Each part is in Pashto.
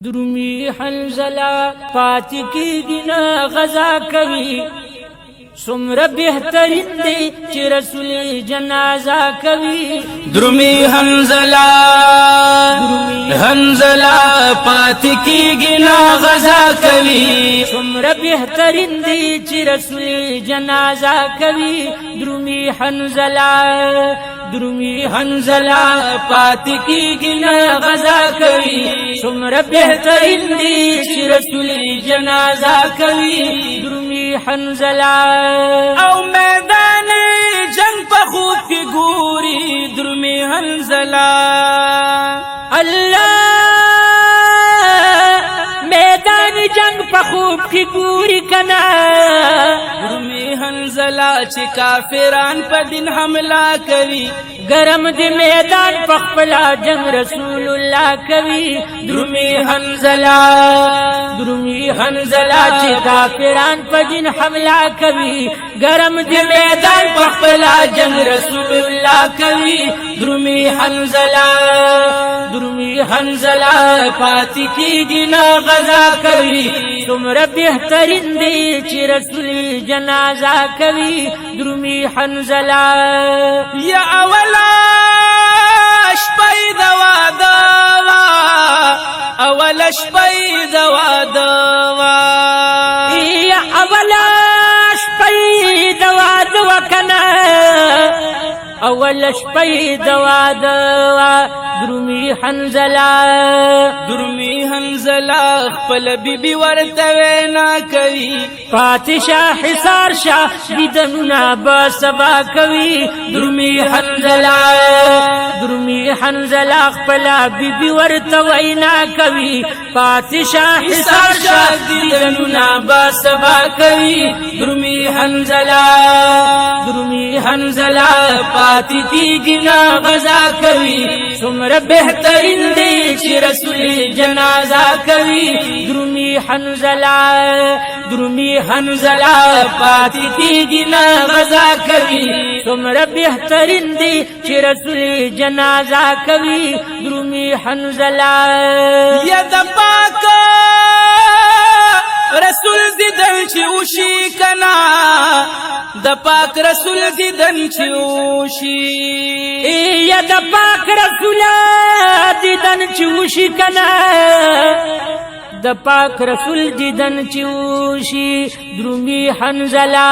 درومی حنزله پاتی کیږي نه غزا کوي څومره بهترین دی چې رسول جنازه کوي درومی حنزله پاتی کیږي نه غزا کوي څومره بهترین دی چې رسول جنازه کوي درومی حنزله پاتی کیږي نه غزا کوي څومره بهترین دی چې رسول جنازه کوي درومی حنزله او میدان جنگ په خوب کې ګوري درومی حنزله الله میدان جنگ په خوب کې ګوري کنا درومی حنزله چې کافران په دین حمله کوي گرم دی میدان پخپلا جنگ رسول اللہ کوي درومی حنزله چې کافران په دین حمله کوي گرم دی میدان پخپلا جنگ رسول الله کوي درومی حنزله پاتی کیږي نه غزا کوي څومره بهترین دی چې رسول جنازه کوي درومی حنزله یا اولا شپې د واده اولا شپې د واده یا اولا شپې د واده وکنا اول شپې د واده درومی حنزله خپل بیبي ورته وینا کوي پاتشاه حصار شاه دیدنونه به سبا کوي درومی حنزله خپل بیبي ورته وینا کوي پاتشاه حصار شاه دیدنونه به سبا کوي درومی حنزله پاتی کیږي نه غزا کوي څومره بهترین دی چې رسول جنازه کوي درومی حنزله پاتی کیږي نه غزا کوي څومره بهترین دی چې رسول جنازه کوي درومی حنزله یا د پاک رسول دیدن چې وشي کنا د پاک رسول دیدن چې وشي یا د پاک رسول دیدن چې وشي کنا د پاک رسول دیدن چې وشي درومی حنزله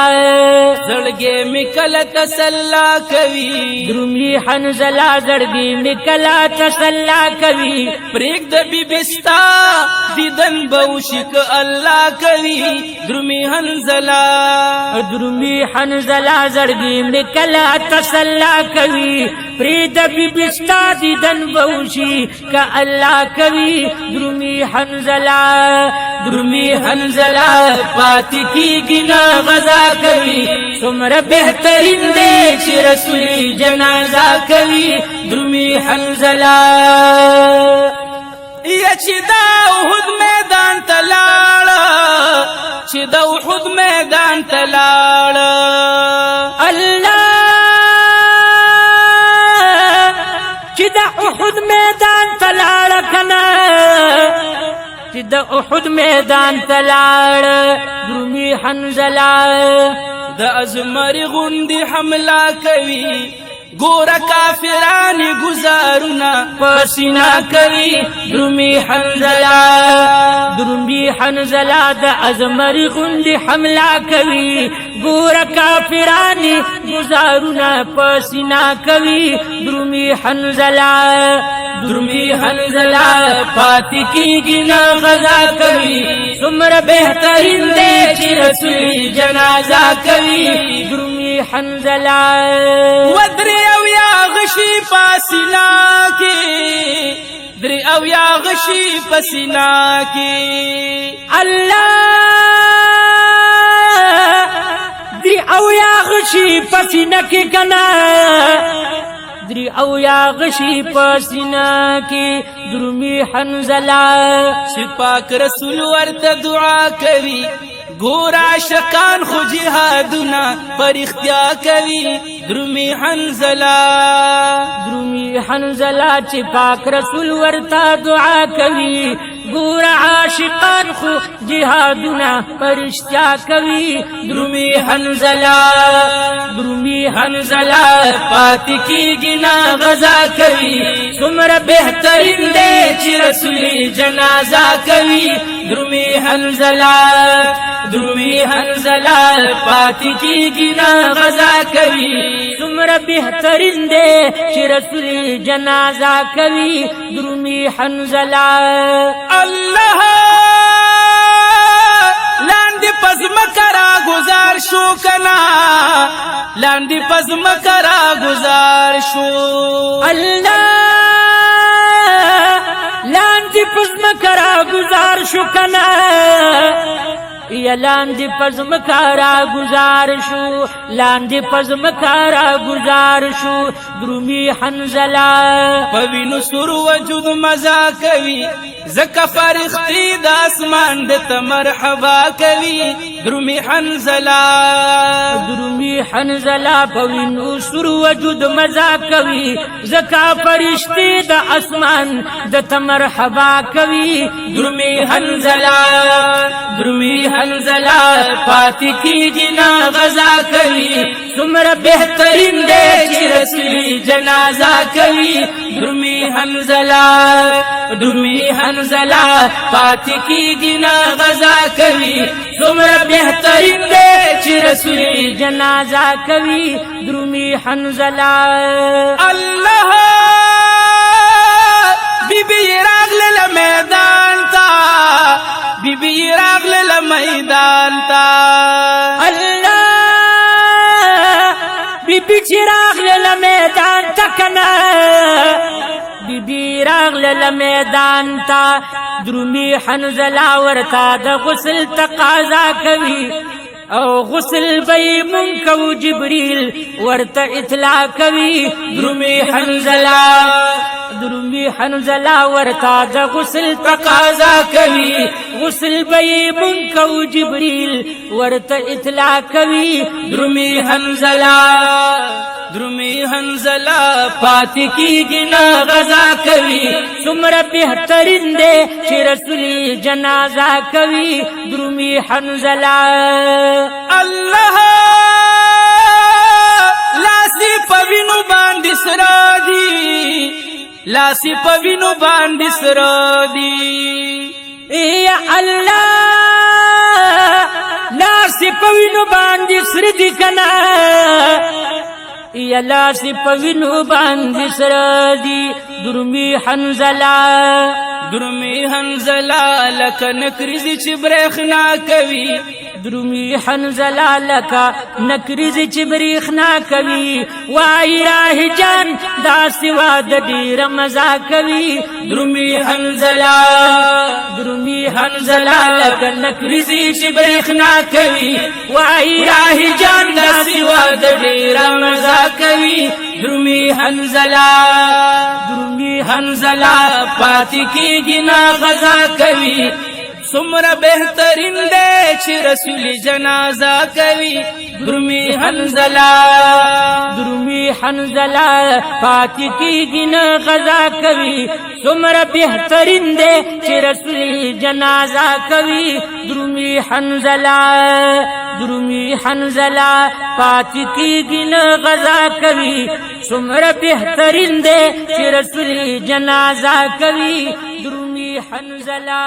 زړګي میکله تسلا کوي درومی حنزله زړګي میکله تسلا کوي پریک د بیبستا دیدن بوشي ک الله کوي درومی حنزله زړګي میکله تسلا کوي پریک د بیبستا دیدن بوشي ک الله کوي درومی حنزله پاتی کیږي نه غزا کوي څومره بهترین دی چې رسول جنازه کوي درومی حنزله یا چې دا احد میدان ته لاړ الله چې دا احد میدان ته لاړ کنا چې د احد میدان ته لاړ درومی حنزله د ازمر غوندي حمله کوي ګور کافران گزارونه پسینا کوي درومی حنزله د ازمر غوندي حمله کوي ګور کافران گزارونه پسینا کوي درومی حنزله پاتی کیږي نه غزا کوي څومره بهترین دی چې رسول جنازه کوي درومی حنزله ودري او یا غشي پاسینا کې دري او یا غشي پسینا کې الله دري او یا غشي پسینا کې کنا دري او یا غشي پسینا کې درومی حنزله پاک رسول ورته دعا کوي ګورا شکان خو جهادنا پر اختیا کوي درومی حنزله چې پاک رسول ورته دعا کوي ګور عاشقان خو جهادنا پرشتیا کوي درومی حنزلہ درومی حنزلہ پاتی کی گنا غزا کوي سمر بہترین دے چی رسولی جنازہ کوي درومی حنزلہ درومی حنزلہ پاتی کی گنا غزا کوي سمر بہترین دے چی رسولی جنازہ کوي درومی حنزلہ اللہ لاندی پس مکرا گزار شو کنا لاندی پس مکرا گزار شو اللہ لاندی پس مکرا گزار شو کنا یا لاندی پس مکارا گزار شو لاندی پس مکارا گزار شو درومی حنزلہ پوینو سر وجود مزا کوي زکا فرختی دا اسمان دتا مرحبا کوي درومی حنزلہ درومی حنزلہ پوینو سر وجود مزا کوي زکا فرشتی دا اسمان دتا مرحبا کوي درومی حنزلہ درومی حنزلہ پاتی کی جنا غزا کوي سمر بہترین دے چی رسولی جنازہ کوي درومی حنزلہ درومی حنزلہ پاتی کی جنا غزا کوي سمر بہترین دے چی رسولی جنازہ کوي درومی حنزلہ اللہ بی بی راغل میدان تا بی بی راغل میدان تا اللہ بی بی چراغ میدان تکنا بی بی راغل میدان تا درومی حنزلہ ورتا دا غسل تقاضا کوي او غسل بی منکو جبریل ورتا اطلاع کوي درومی حنزلہ درومی حنزلہ ورتا دا غسل تقاضا کوي غسل بی منکو جبریل ورتا اطلاع کوي درومی حنزلہ درومی حنزلہ پاتی کی گنا غزا کوي سمر بہترین دے چی رسولی جنازہ کوي درومی حنزلہ اللہ لاسی پوینو باندی سرا دی لاسی پوینو باندی سرا دی یا اللہ لاسی پوینو باندی سر دی کنا یا لاسی پوینو باندی سر دی درومی حنزلہ درومی حنزلہ لکن کرزی چی برخنا کوي درومی حنزلہ لکا نکریزی چی بریخنا کوي وائی راہ جان دا سوا دا دیر مزا کوي درومی حنزلہ درومی حنزلہ لکا نکریزی چی برخنا کوي وائی راہ جان دا سوا دا دیر مزا کوي درومی حنزلہ درومی حنزلہ پاتی کی گنا غزا کوي سمر بہترین دے چی رسولی جنازہ کوي درومی حنزلہ درومی حنزلہ پاتی کی گنا غزا کوي سمر بہترین دے چی رسولی جنازہ کوي درومی حنزلہ درومی حنزلہ پاتی کی گنا غزا کوي سمر بہترین دے چی رسولی جنازہ کوي درومی حنزلہ